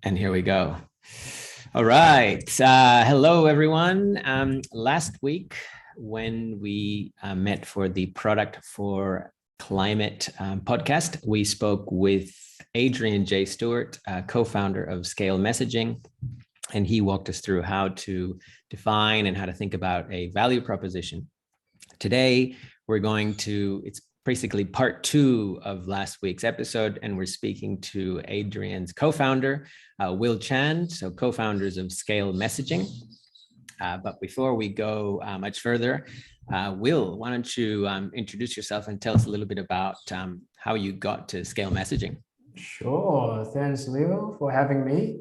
And here we go. All right. Hello, everyone. Last week, when we met for the Product for Climate podcast, we spoke with Adrian J, Stewart, co-founder of Scale Messaging, and he walked us through how to define and how to think about a value proposition. Today, we're going to, it's basically part 2 of last week's episode, and we're speaking to Adrian's co-founder, Will Chan, so co-founders of Scale Messaging. But before we go much further, Will, why don't you introduce yourself and tell us a little bit about how you got to Scale Messaging? Sure. Thanks, Leo, for having me.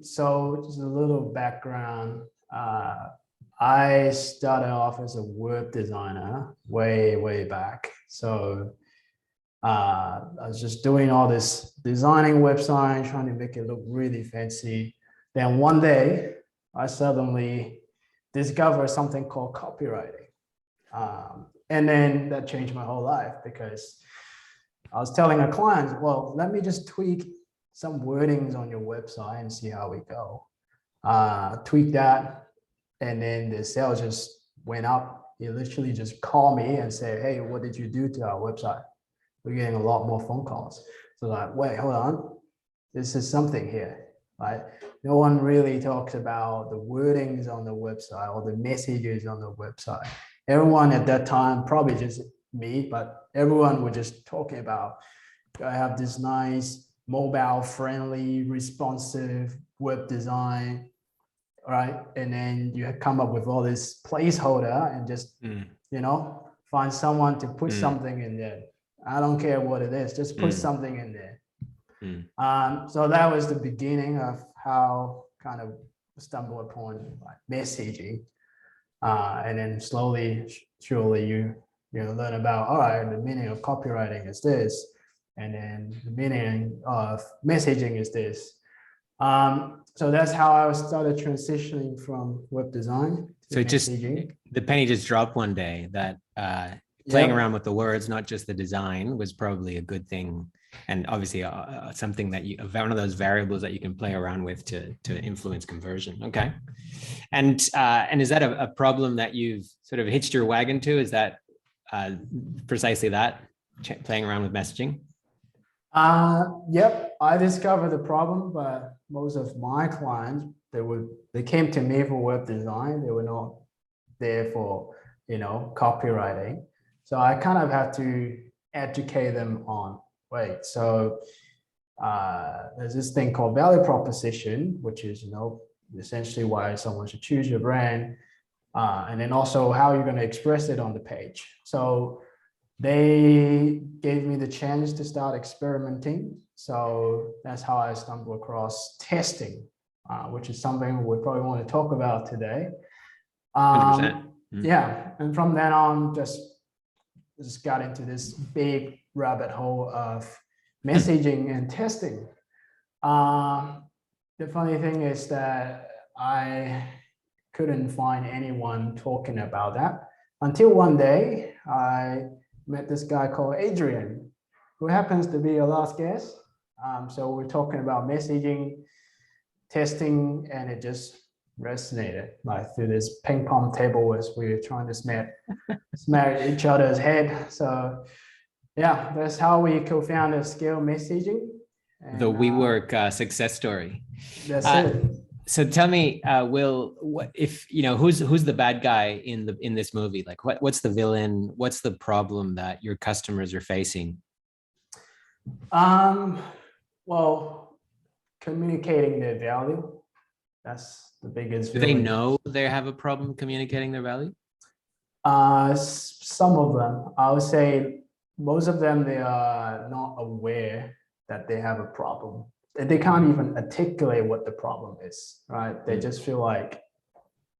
So just a little background. I started off as a web designer way back. So I was just doing all this designing website, trying to make it look really fancy. Then one day, I suddenly discovered something called copywriting. And then that changed my whole life because I was telling a client, well, let me just tweak some wordings on your website and see how we go. Tweak that. And then the sales just went up. He literally just called me and said, hey, what did you do to our website? We're getting a lot more phone calls. So like, wait, hold on. This is something here, right? No one really talks about the wordings on the website or the messages on the website. Everyone at that time, probably just me, but everyone was just talking about, I have this nice mobile friendly, responsive web design, right? And then you come up with all this placeholder and just, find someone to put something in there. I don't care what it is, just put something in there. So that was the beginning of how kind of stumble upon like messaging. And then slowly, surely you learn about, all right, the meaning of copywriting is this. And then the meaning of messaging is this. So that's how I started transitioning from web design to messaging. The penny just dropped one day that playing around with the words, not just the design, was probably a good thing. And obviously something that one of those variables that you can play around with to influence conversion. Okay. And is that a problem that you've sort of hitched your wagon to? Is that precisely that, playing around with messaging? Yep, I discovered the problem, but most of my clients, they came to me for web design. They were not there for, copywriting. So I kind of had to educate them on, wait, so there's this thing called value proposition, which is, essentially why someone should choose your brand, and then also how you're going to express it on the page. So they gave me the chance to start experimenting. So that's how I stumbled across testing, which is something we probably want to talk about today. 100%. Yeah, and from then on, just got into this big rabbit hole of messaging and testing. The funny thing is that I couldn't find anyone talking about that until one day I met this guy called Adrian, who happens to be your last guest. So we're talking about messaging, testing, and it just resonated like through this ping pong table as we were trying to smack each other's head. So yeah, that's how we co-founded Scale Messaging. And, the WeWork success story. That's it. So tell me, Will, what if who's the bad guy in this movie? Like, what's the villain? What's the problem that your customers are facing? Well, communicating their value. That's the biggest. Do they know they have a problem communicating their value? Some of them, I would say, most of them, they are not aware that they have a problem. They can't even articulate what the problem is, right? They just feel like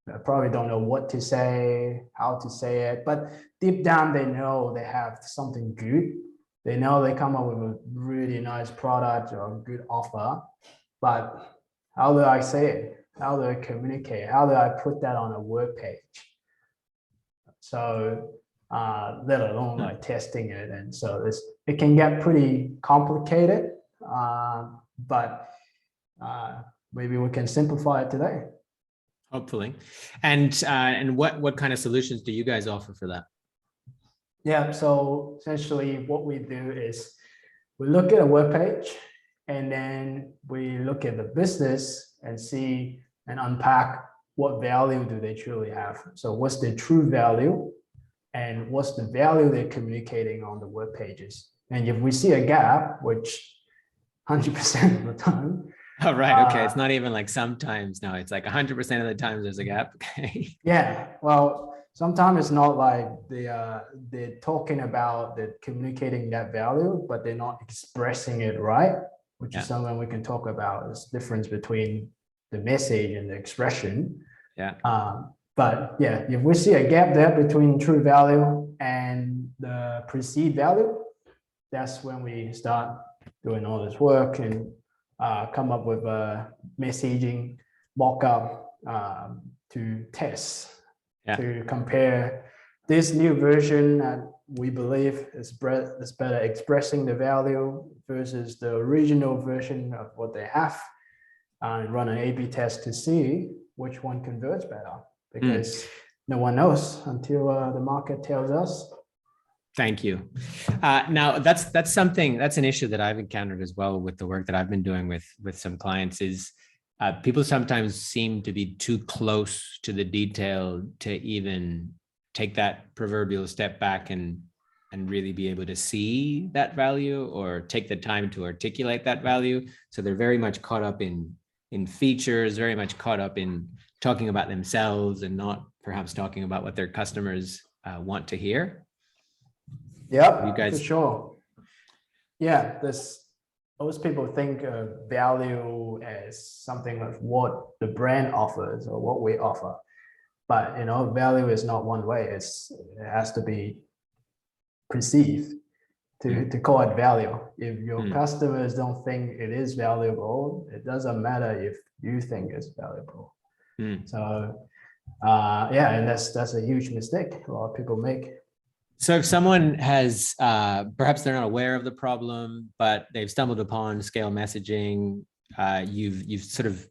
they probably don't know what to say, how to say it, but deep down they know they have something good. They know they come up with a really nice product or a good offer, but how do I say it? How do I communicate? How do I put that on a web page? So let alone like testing it. And so it can get pretty complicated. But maybe we can simplify it today. Hopefully. And what kind of solutions do you guys offer for that? Yeah, so essentially what we do is we look at a web page and then we look at the business and see and unpack what value do they truly have. So what's their true value and what's the value they're communicating on the web pages. And if we see a gap, which 100% of the time. Oh, right. Okay. It's not even like sometimes. No, it's like 100% of the times there's a gap. Okay. Yeah. Well, sometimes it's not like they're talking about, they're communicating that value, but they're not expressing it right, which is something we can talk about. Is difference between the message and the expression. Yeah. But yeah, if we see a gap there between true value and the perceived value, that's when we start doing all this work and come up with a messaging mock-up to test, to compare this new version that we believe is better expressing the value versus the original version of what they have, and run an A/B test to see which one converts better, because no one knows until the market tells us. Thank you. Now that's an issue that I've encountered as well with the work that I've been doing with some clients is people sometimes seem to be too close to the detail to even take that proverbial step back and really be able to see that value or take the time to articulate that value. So they're very much caught up in features, very much caught up in talking about themselves and not perhaps talking about what their customers want to hear. Yep, you guys... for sure. Yeah, most people think of value as something of what the brand offers or what we offer. But value is not one way. It has to be perceived to call it value. If your customers don't think it is valuable, it doesn't matter if you think it's valuable. So yeah, and that's a huge mistake a lot of people make. So if someone has, perhaps they're not aware of the problem, but they've stumbled upon scale messaging, you've sort of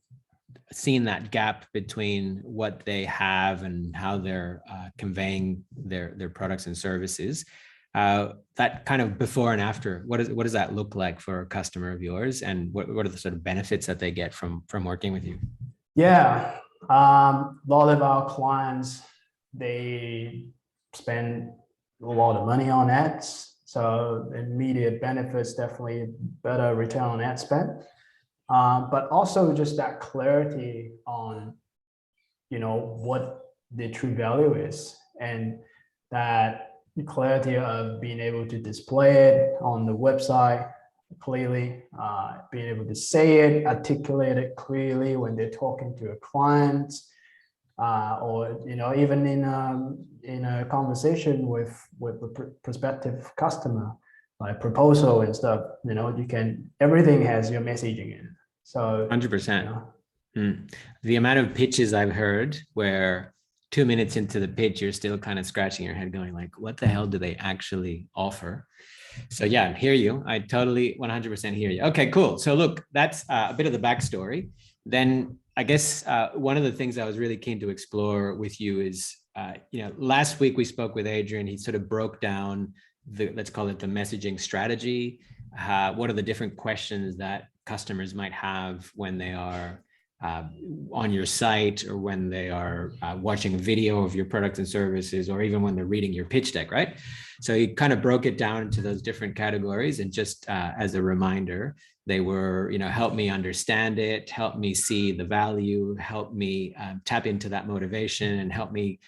seen that gap between what they have and how they're conveying their products and services. That kind of before and after, what does that look like for a customer of yours, and what are the sort of benefits that they get from working with you? Yeah, a lot of our clients, they spend a lot of money on ads, so immediate benefits, definitely better return on ad spend, but also just that clarity on what the true value is, and that clarity of being able to display it on the website clearly, being able to say it, articulate it clearly when they're talking to a client, or even in a conversation with a prospective customer, like proposal and stuff. Everything has your messaging in. So 100%. The amount of pitches I've heard where 2 minutes into the pitch, you're still kind of scratching your head going like, what the hell do they actually offer? So yeah, I hear you. I totally 100% hear you. Okay, cool. So look, that's a bit of the backstory. Then I guess one of the things I was really keen to explore with you is, last week we spoke with Adrian. He sort of broke down let's call it the messaging strategy. What are the different questions that customers might have when they are on your site, or when they are watching a video of your products and services, or even when they're reading your pitch deck, right? So he kind of broke it down into those different categories. And just as a reminder, they were, help me understand it, help me see the value, help me tap into that motivation, and help me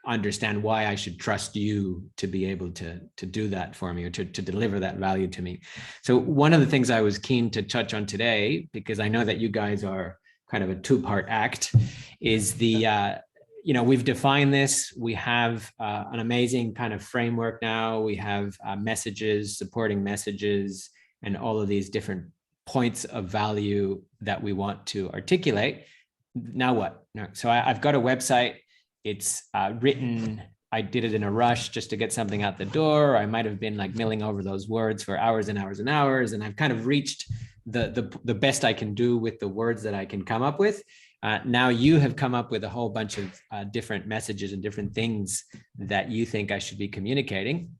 understand why I should trust you to be able to do that for me, or to deliver that value to me. So one of the things I was keen to touch on today, because I know that you guys are kind of a two-part act, is we've defined this. We have an amazing kind of framework now. We have messages, supporting messages, and all of these different points of value that we want to articulate. Now what? So I've got a website. It's written. I did it in a rush just to get something out the door. I might have been like milling over those words for hours and hours and hours. And I've kind of reached the best I can do with the words that I can come up with. Now you have come up with a whole bunch of different messages and different things that you think I should be communicating.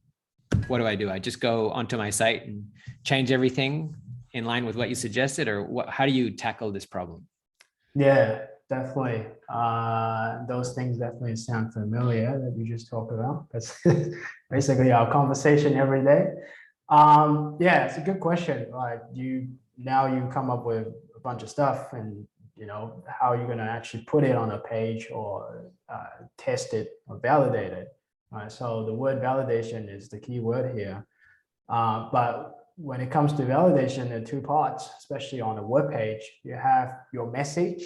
What do? I just go onto my site and change everything in line with what you suggested, or how do you tackle this problem? Yeah, definitely. Those things definitely sound familiar that you just talked about. That's basically our conversation every day. Yeah, it's a good question. Like now you come up with a bunch of stuff, and how you're going to actually put it on a page or test it or validate it. Right. So the word validation is the key word here. But when it comes to validation, there are two parts, especially on a web page. You have your message,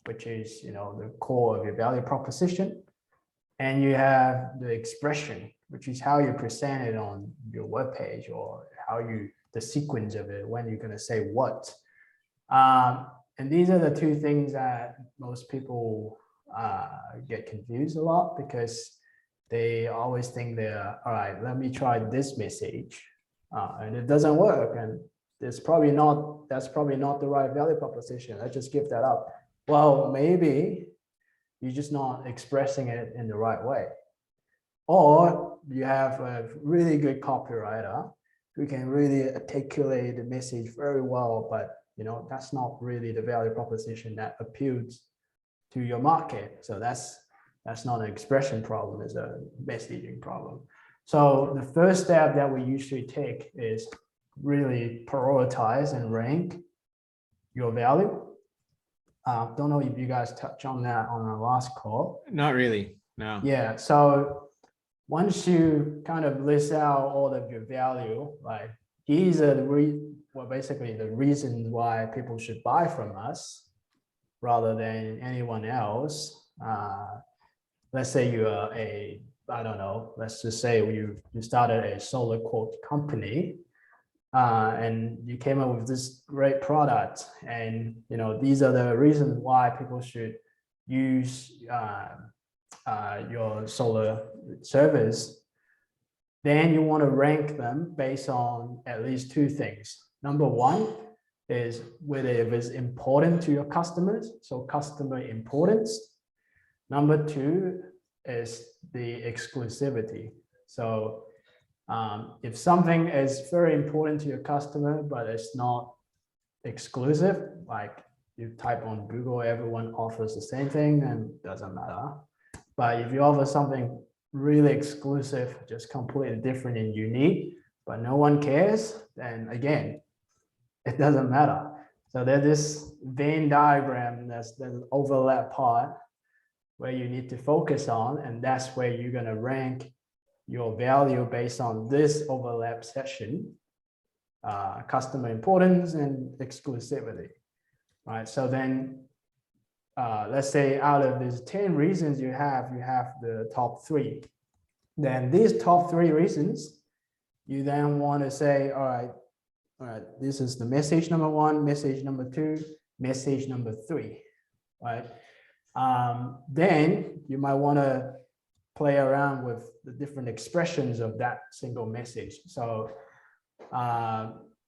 which is the core of your value proposition, and you have the expression, which is how you present it on your web page, or the sequence of it, when you're going to say what. And these are the two things that most people get confused a lot, because they always think they're, all right, let me try this message, and it doesn't work, and that's probably not the right value proposition. Let's just give that up. Well, maybe you're just not expressing it in the right way, or you have a really good copywriter who can really articulate the message very well, but that's not really the value proposition that appeals to your market. So that's not an expression problem, it's a messaging problem. So the first step that we usually take is really prioritize and rank your value. Don't know if you guys touched on that on our last call. Not really, no. Yeah, so once you kind of list out all of your value, like these are basically the reasons why people should buy from us rather than anyone else. Let's say you are let's just say you started a solar quote company, and you came up with this great product, and these are the reasons why people should use your solar service. Then you want to rank them based on at least two things. Number one is whether it is important to your customers, so customer importance. Number two is the exclusivity. So if something is very important to your customer, but it's not exclusive, like you type on Google, everyone offers the same thing, and it doesn't matter. But if you offer something really exclusive, just completely different and unique, but no one cares, then again, it doesn't matter. So there's this Venn diagram, that's the overlap part where you need to focus on, and that's where you're going to rank your value based on this overlap section, customer importance and exclusivity, right? So then let's say out of these 10 reasons you have the top 3. Then these top 3 reasons, you then want to say, all right, this is the message number 1, message number 2, message number 3, right? Then you might want to play around with the different expressions of that single message. So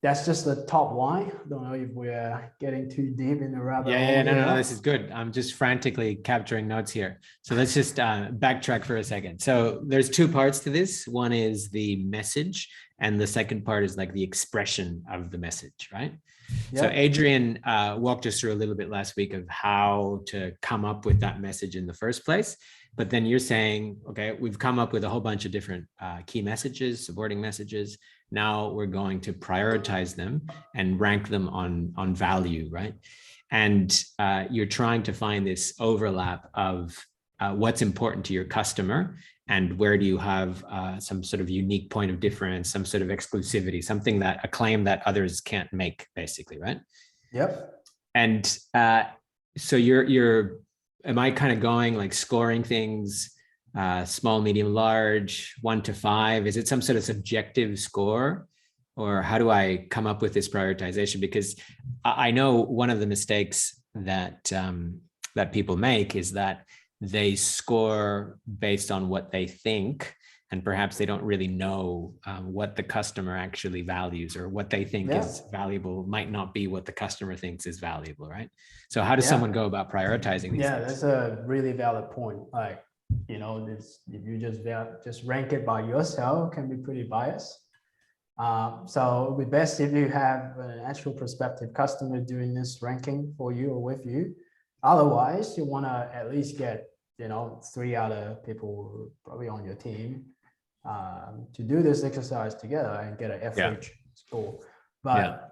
that's just the top line. Don't know if we're getting too deep in the rabbit hole. Yeah, no, this is good. I'm just frantically capturing notes here. So let's just backtrack for a second. So there's 2 parts to this. One is the message, and the second part is like the expression of the message, right? Yep. So Adrian walked us through a little bit last week of how to come up with that message in the first place. But then you're saying, okay, we've come up with a whole bunch of different key messages, supporting messages. Now we're going to prioritize them and rank them on value, right? And you're trying to find this overlap of what's important to your customer and where do you have some sort of unique point of difference, some sort of exclusivity, something that a claim that others can't make, basically, right? Yep. And so am I kind of going like scoring things, small, medium, large, 1 to 5? Is it some sort of subjective score, or how do I come up with this prioritization? Because I know one of the mistakes that that people make is that they score based on what they think and perhaps they don't really know what the customer actually values, or what they think is valuable might not be what the customer thinks is valuable, right? So how does someone go about prioritizing these things? That's a really valid point. Like, you know, this, if you just rank it by yourself, can be pretty biased. So it would be best if you have an actual prospective customer doing this ranking for you or with you. Otherwise, you want to at least get, you know, 3 other people probably on your team to do this exercise together and get an average score. But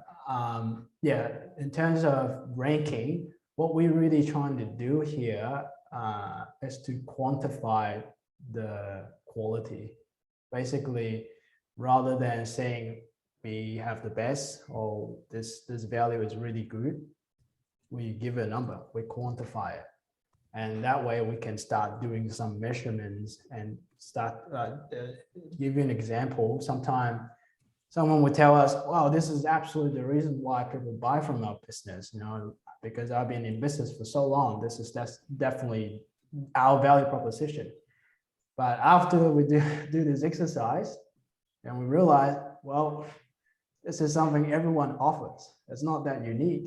in terms of ranking, what we're really trying to do here is to quantify the quality. Basically, rather than saying we have the best or this value is really good, we give a number, we quantify it. And that way we can start doing some measurements and start give you an example. Sometimes someone would tell us, wow, this is absolutely the reason why people buy from our business, you know, because I've been in business for so long. That's definitely our value proposition. But after we do this exercise, and we realize, well, this is something everyone offers. It's not that unique,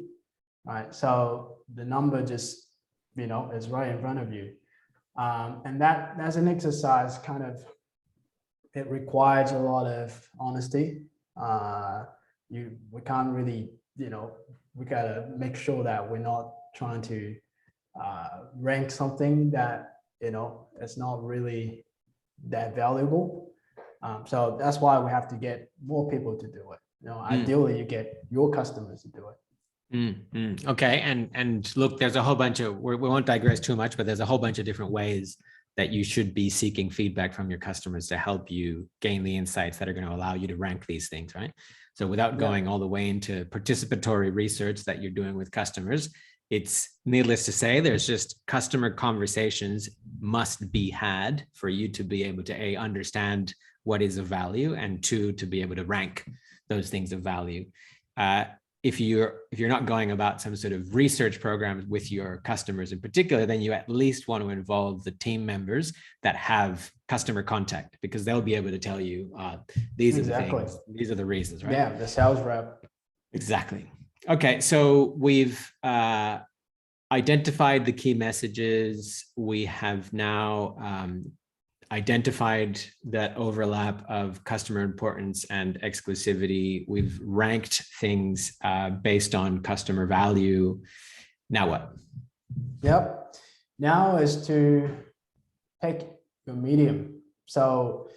right? So the number just, you know, is right in front of you. And that's an exercise kind of, it requires a lot of honesty. We can't really, you know, we gotta make sure that we're not trying to rank something that, you know, it's not really that valuable. So that's why we have to get more people to do it. You know, ideally you get your customers to do it. Okay, and look, there's a whole bunch of, we won't digress too much, but there's a whole bunch of different ways that you should be seeking feedback from your customers to help you gain the insights that are going to allow you to rank these things, right? So without going all the way into participatory research that you're doing with customers, it's needless to say, there's just customer conversations must be had for you to be able to A, understand what is of value, and 2, to be able to rank those things of value. If you're not going about some sort of research programs with your customers in particular, then you at least want to involve the team members that have customer contact, because they'll be able to tell you these are the things, these are the reasons, right? Yeah, the sales rep. Exactly. Okay, so we've identified the key messages. We have now identified that overlap of customer importance and exclusivity. We've ranked things based on customer value. Now what? Yep. Now is to pick your medium. So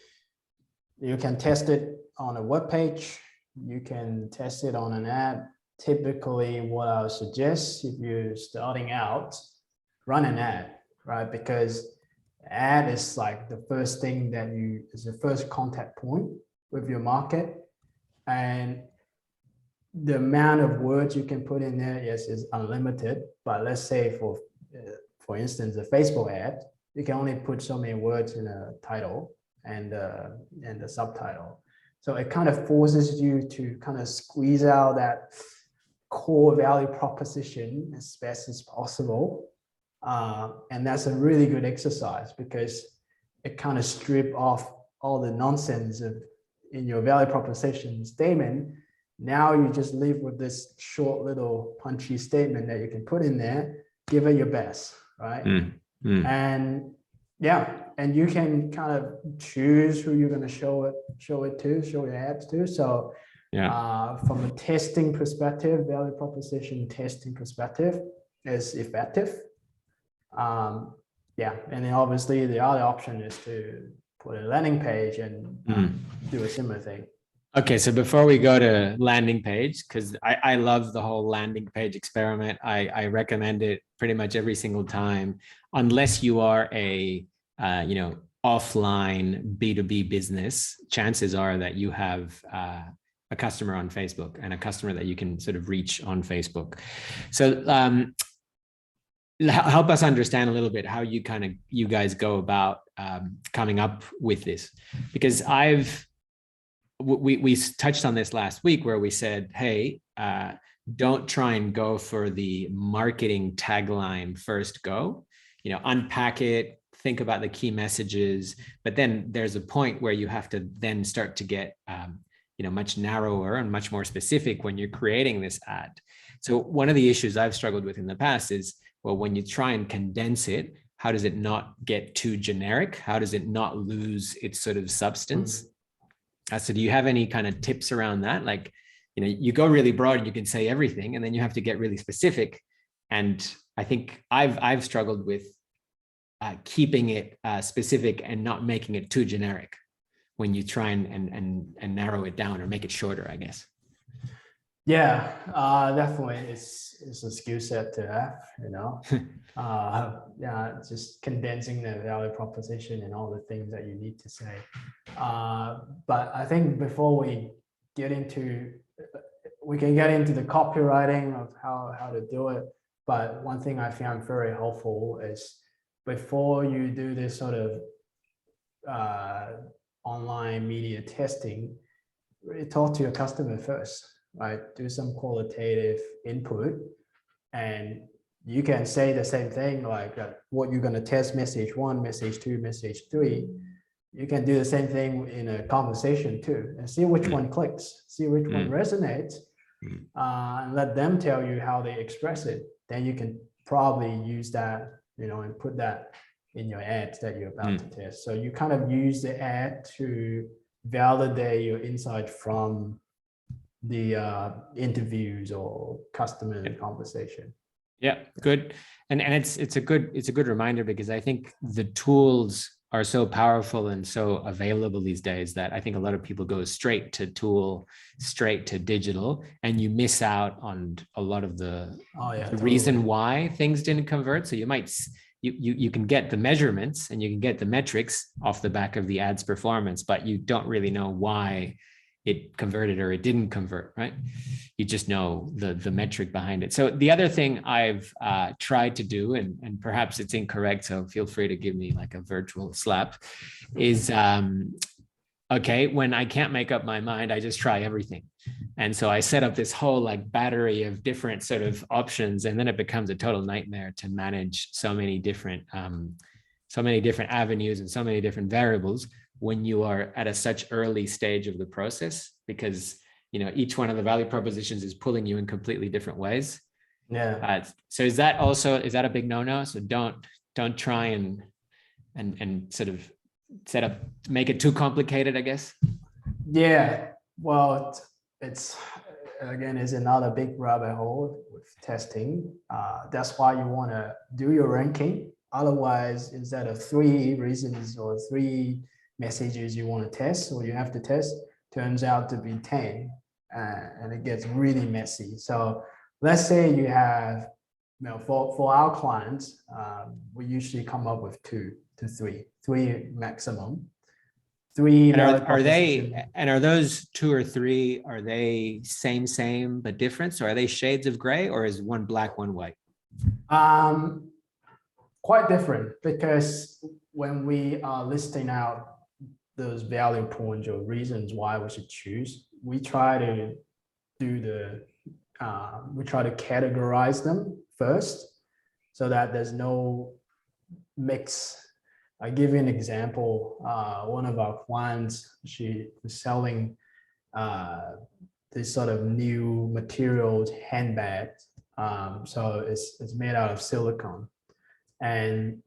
you can test it on a web page. You can test it on an ad. Typically, what I would suggest if you're starting out, run an ad, right? Because ad is like the first thing that is the first contact point with your market, and the amount of words you can put in there, yes, is unlimited. But let's say for instance, a Facebook ad, you can only put so many words in a title and the subtitle. So it kind of forces you to kind of squeeze out that core value proposition as best as possible. And that's a really good exercise because it kind of strip off all the nonsense in your value proposition statement. Now you just live with this short little punchy statement that you can put in there, give it your best, right? And yeah, and you can kind of choose who you're going to show your ads to. So from a testing perspective, value proposition testing perspective is effective. And then obviously the other option is to put a landing page and do a similar thing. Okay, so before we go to landing page, because I love the whole landing page experiment. I recommend it pretty much every single time, unless you are a offline B2B business. Chances are that you have a customer on Facebook and a customer that you can sort of reach on Facebook. So help us understand a little bit how you guys go about coming up with this, because we touched on this last week where we said, hey, don't try and go for the marketing tagline first go, unpack it, think about the key messages, but then there's a point where you have to then start to get much narrower and much more specific when you're creating this ad. So one of the issues I've struggled with in the past is, well, when you try and condense it, how does it not get too generic? How does it not lose its sort of substance? So do you have any kind of tips around that? Like, you go really broad and you can say everything, and then you have to get really specific. And I think I've struggled with keeping it specific and not making it too generic when you try and narrow it down or make it shorter, I guess. Yeah, definitely. It's a skill set to have, yeah, just condensing the value proposition and all the things that you need to say. But I think before we can get into the copywriting of how to do it. But one thing I found very helpful is before you do this sort of online media testing, really talk to your customer first, right? Do some qualitative input, and you can say the same thing, like what you're going to test, message 1, message 2, message 3. You can do the same thing in a conversation too, and see which one clicks, see which one resonates, and let them tell you how they express it. Then you can probably use that, and put that in your ads that you're about to test. So you kind of use the ad to validate your insight from the interviews or customer conversation. Yeah, good. And it's a good reminder, because I think the tools are so powerful and so available these days that I think a lot of people go straight to tool, straight to digital, and you miss out on a lot of the reason why things didn't convert. So you can get the measurements and you can get the metrics off the back of the ad's performance, but you don't really know why it converted or it didn't convert, right? You just know the metric behind it. So the other thing I've tried to do, and perhaps it's incorrect, so feel free to give me like a virtual slap, is okay, when I can't make up my mind, I just try everything. And so I set up this whole like battery of different sort of options, and then it becomes a total nightmare to manage so many different avenues and so many different variables when you are at such early stage of the process, because each one of the value propositions is pulling you in completely different ways. Yeah. So is that a big no-no? So don't try and sort of make it too complicated, I guess. Yeah. Well, it's another big rabbit hole with testing. That's why you want to do your ranking. Otherwise, instead of 3 reasons or 3 messages you want to test or you have to test, turns out to be 10, and it gets really messy. So let's say you have, for our clients, we usually come up with 2 to 3 maximum. 3. And are those 2 or 3, are they same but different? So are they shades of gray, or is one black, one white? Quite different, because when we are listing out those value points or reasons why we should choose, we try to categorize them first, so that there's no mix. I give you an example. One of our clients, she was selling this sort of new materials handbag. So it's made out of silicone. And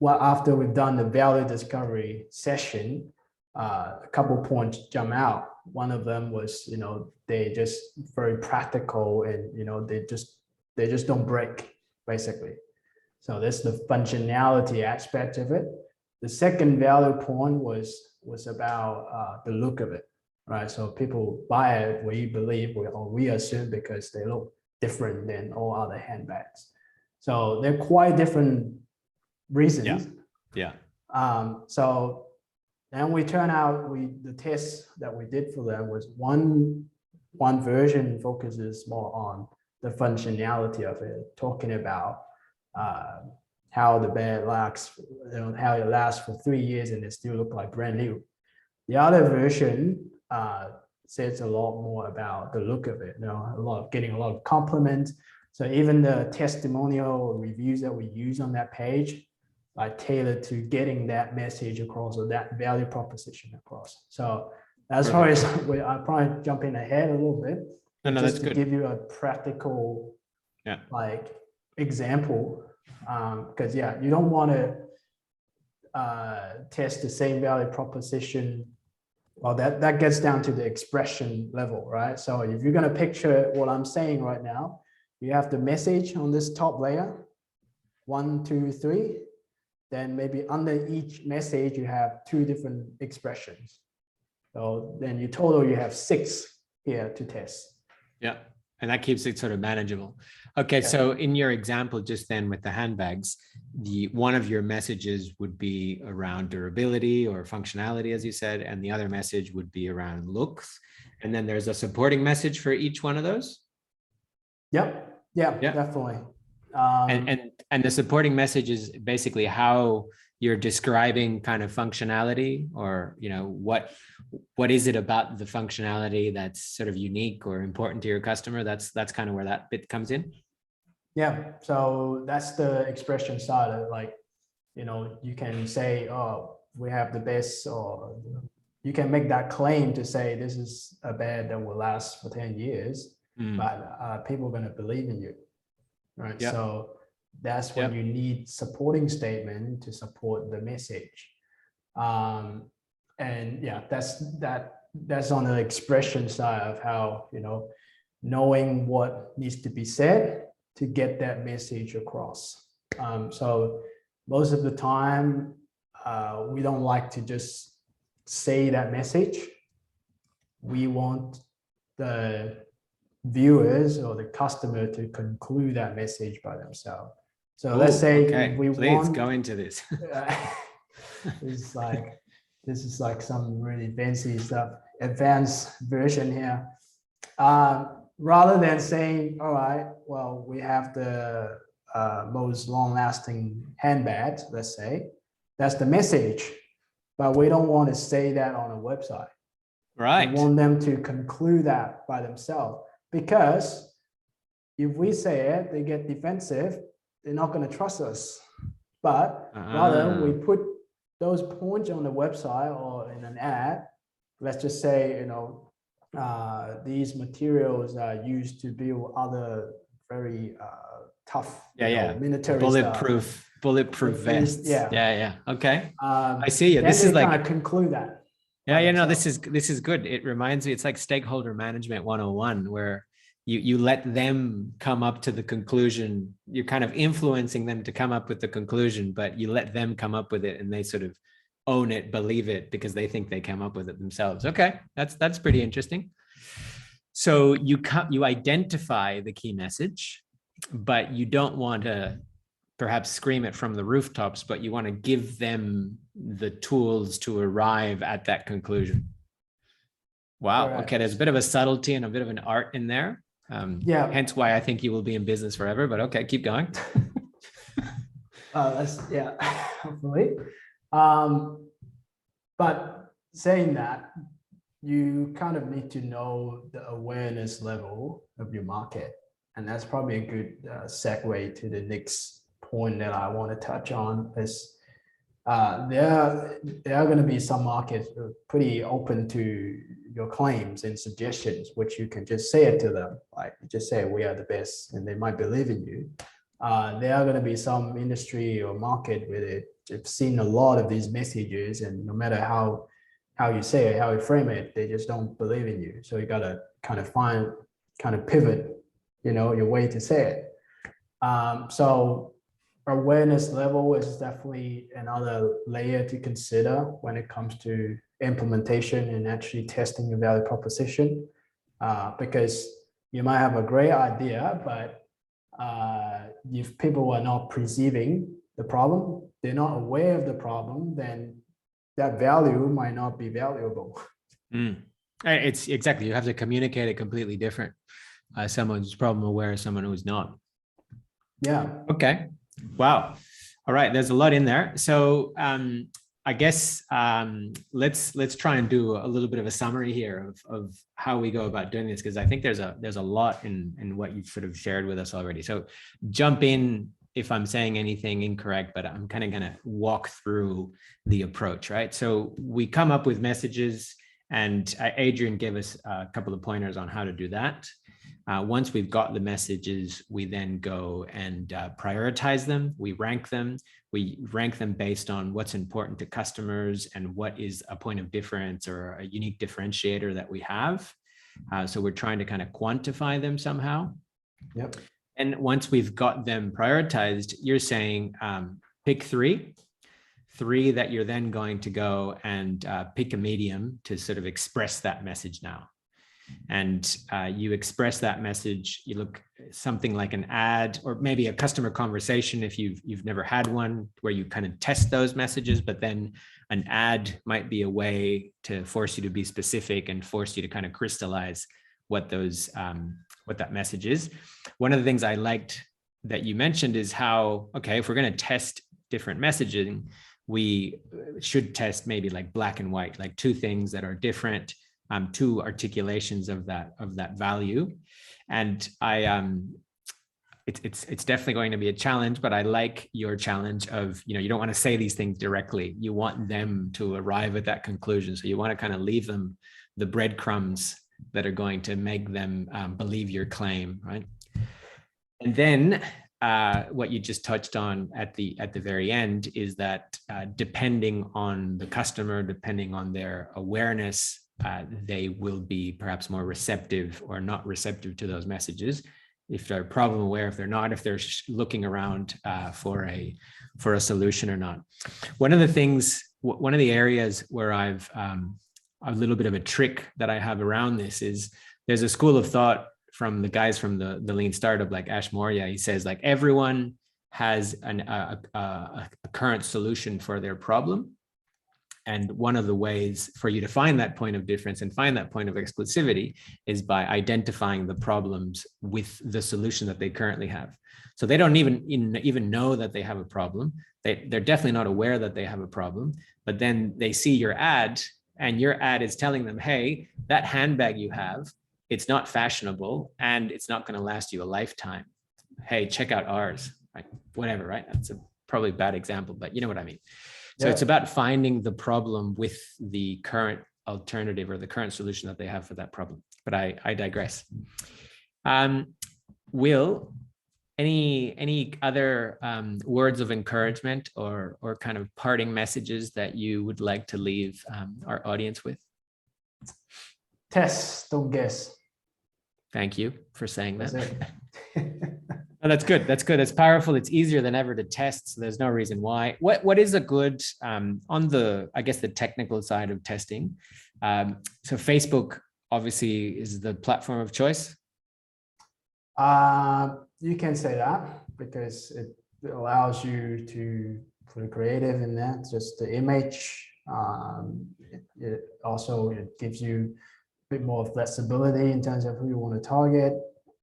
after we've done the value discovery session, a couple points jump out. One of them was, they just very practical, and they just don't break, basically. So that's the functionality aspect of it. The second value point was about the look of it, right? So people buy it, we assume, because they look different than all other handbags. So they're quite different reasons. Yeah. So then the test that we did for them was one version focuses more on the functionality of it, talking about how the bag lasts, how it lasts for 3 years and it still look like brand new. The other version says a lot more about the look of it, getting a lot of compliments. So even the testimonial reviews that we use on that page, like tailored to getting that message across or that value proposition across. So as far as I probably jump in ahead a little bit, No, just that's to good. give you a practical like example, because you don't want to test the same value proposition. Well, that gets down to the expression level, right? So if you're going to picture what I'm saying right now, you have the message on this top layer, 1, 2, 3. Then maybe under each message, you have 2 different expressions. So then you have 6 here to test. Yeah. And that keeps it sort of manageable. Okay. Yeah. So in your example, just then with the handbags, one of your messages would be around durability or functionality, as you said, and the other message would be around looks. And then there's a supporting message for each one of those. Yep. Yeah, definitely. And the supporting message is basically how you're describing kind of functionality, or, you know, what is it about the functionality that's sort of unique or important to your customer? That's kind of where that bit comes in. Yeah. So that's the expression side of, like, you know, you can say, oh, we have the best, or you can make that claim to say this is a bed that will last for 10 years, but people are going to believe in you. Right. Yep. So that's when you need supporting statement to support the message. And that's on the expression side of how, you know, knowing what needs to be said to get that message across. So most of the time, we don't like to just say that message. We want the viewers or the customer to conclude that message by themselves. So let's say we want, go into this. This is like some really fancy stuff, advanced version here. Rather than saying, all right, well, we have the most long-lasting handbags, let's say, that's the message, but we don't want to say that on a website. Right. We want them to conclude that by themselves, because if we say it, they get defensive. They're not going to trust us. But rather, we put those points on the website or in an ad. Let's just say, you know, these materials are used to build other very tough, military bulletproof vests. Yeah. Okay. I see you. This is like kind of conclude that. Yeah. No, this is good. It reminds me, it's like stakeholder management 101, where you let them come up to the conclusion. You're kind of influencing them to come up with the conclusion, but you let them come up with it and they sort of own it, believe it, because they think they came up with it themselves. Okay. That's pretty interesting. So you identify the key message, but you don't want to perhaps scream it from the rooftops, but you want to give them the tools to arrive at that conclusion. Wow. Correct. Okay. There's a bit of a subtlety and a bit of an art in there. Hence why I think you will be in business forever, but okay, keep going. Hopefully. But saying that, you kind of need to know the awareness level of your market. And that's probably a good segue to the next point that I want to touch on, is there are going to be some markets pretty open to your claims and suggestions, which you can just say it to them, like just say we are the best, and they might believe in you. There are going to be some industry or market where they've seen a lot of these messages, and no matter how you say it, how you frame it, they just don't believe in you. So you got to kind of pivot, you know, your way to say it. So awareness level is definitely another layer to consider when it comes to implementation and actually testing your value proposition, because you might have a great idea, but if people are not perceiving the problem, they're not aware of the problem, then that value might not be valuable. It's exactly, you have to communicate it completely different. Someone who's problem aware, someone who's not. Yeah. Okay. Wow. All right. There's a lot in there. So I guess let's try and do a little bit of a summary here of how we go about doing this, because I think there's a lot in what you've sort of shared with us already. So jump in if I'm saying anything incorrect, but I'm kind of going to walk through the approach, right? So we come up with messages, and Adrian gave us a couple of pointers on how to do that. Once we've got the messages, we then go and prioritize them. We rank them. We rank them based on what's important to customers and what is a point of difference or a unique differentiator that we have. So we're trying to kind of quantify them somehow. Yep. And once we've got them prioritized, you're saying pick three that you're then going to go and pick a medium to sort of express that message now. And you express that message, you look something like an ad or maybe a customer conversation if you've never had one, where you kind of test those messages, but then an ad might be a way to force you to be specific and force you to kind of crystallize what those what that message is. One of the things I liked that you mentioned is how, okay, if we're going to test different messaging, we should test maybe like black and white, like two things that are different, two articulations of that value. And it's definitely going to be a challenge, but I like your challenge of, you don't want to say these things directly. You want them to arrive at that conclusion. So you want to kind of leave them the breadcrumbs that are going to make them believe your claim, right? And then what you just touched on at the very end is that depending on the customer, depending on their awareness, they will be perhaps more receptive or not receptive to those messages. If they're problem aware, if they're not, if they're looking around for a solution or not. One of the areas where I've a little bit of a trick that I have around this is there's a school of thought from the guys from the lean startup like Ash Maurya. He says like everyone has a current solution for their problem. And one of the ways for you to find that point of difference and find that point of exclusivity is by identifying the problems with the solution that they currently have. So they don't even know that they have a problem. They're definitely not aware that they have a problem, but then they see your ad and your ad is telling them, hey, that handbag you have, it's not fashionable and it's not going to last you a lifetime. Hey, check out ours, right? Whatever, right? That's probably a bad example, but you know what I mean. So it's about finding the problem with the current alternative or the current solution that they have for that problem. But I digress. Will, any other words of encouragement or kind of parting messages that you would like to leave our audience with? Test, don't guess. Thank you for saying that. That's it. Oh, that's good. That's good. It's powerful. It's easier than ever to test. So there's no reason why. What is a good on the, I guess, the technical side of testing? So Facebook obviously is the platform of choice. You can say that because it allows you to put creative in that, just the image. It also gives you a bit more flexibility in terms of who you want to target.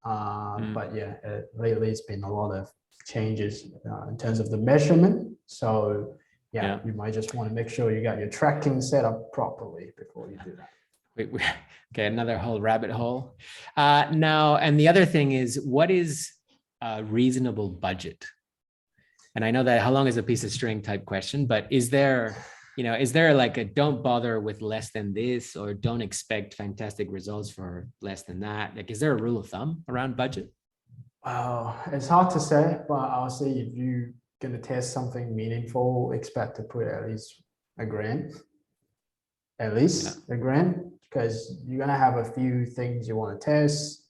But yeah, lately it's been a lot of changes in terms of the measurement. So yeah, you might just want to make sure you got your tracking set up properly before you do that. Okay, another whole rabbit hole. Now, and the other thing is, what is a reasonable budget? And I know that how long is a piece of string type question, but is there like a don't bother with less than this, or don't expect fantastic results for less than that? Like, is there a rule of thumb around budget? Wow, it's hard to say, but I'll say if you're going to test something meaningful, expect to put at least $1,000, at least $1,000, because you're going to have a few things you want to test.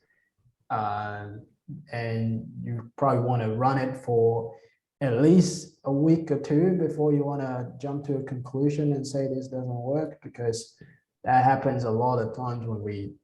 And you probably want to run it for at least a week or two before you want to jump to a conclusion and say this doesn't work, because that happens a lot of times when we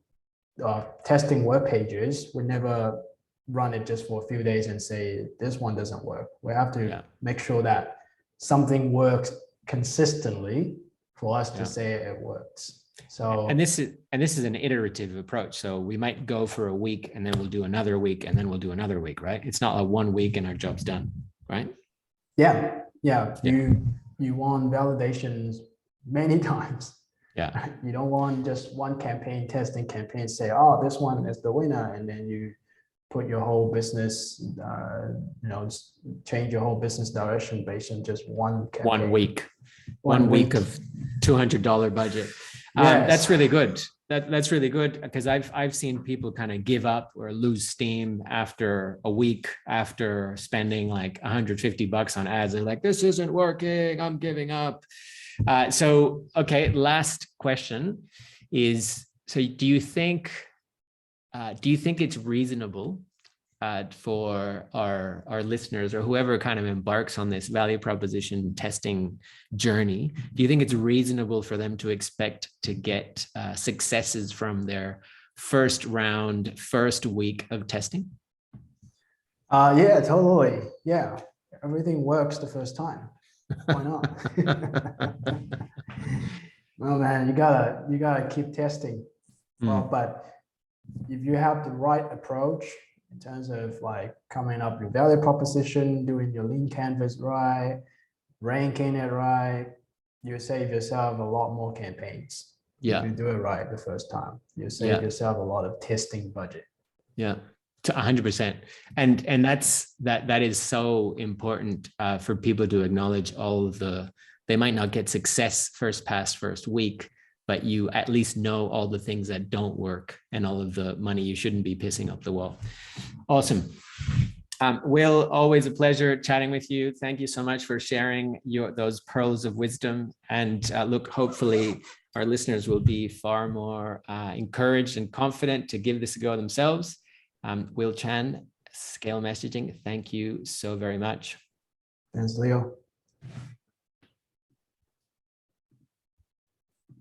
are testing web pages. We never run it just for a few days and say this one doesn't work. We have to make sure that something works consistently for us to say it works. So and this is an iterative approach. So we might go for a week and then we'll do another week and then we'll do another week, right? It's not like 1 week and our job's done, right? Yeah. You want validations many times. Yeah. You don't want just one testing campaign say, oh, this one is the winner, and then you put your whole business, change your whole business direction based on just one campaign. 1 week. 1 week of $200 budget. Yes. That's really good. That's really good, because I've seen people kind of give up or lose steam after a week, after spending like $150 on ads. They're like, this isn't working, I'm giving up. So, okay, last question is, so do you think it's reasonable for our listeners or whoever kind of embarks on this value proposition testing journey, do you think it's reasonable for them to expect to get successes from their first week of testing? Yeah, totally. Yeah, everything works the first time. Why not? Well, man, you gotta keep testing. Well, but if you have the right approach in terms of like coming up with value proposition, doing your lean canvas right, ranking it right, you save yourself a lot more campaigns. Yeah. If you do it right the first time, you save yourself a lot of testing budget. Yeah, to 100%. And that is so important for people to acknowledge they might not get success first pass, first week, but you at least know all the things that don't work and all of the money you shouldn't be pissing up the wall. Awesome. Will, always a pleasure chatting with you. Thank you so much for sharing those pearls of wisdom. And look, hopefully our listeners will be far more encouraged and confident to give this a go themselves. Will Chan, Scale Messaging, thank you so very much. Thanks, Leo.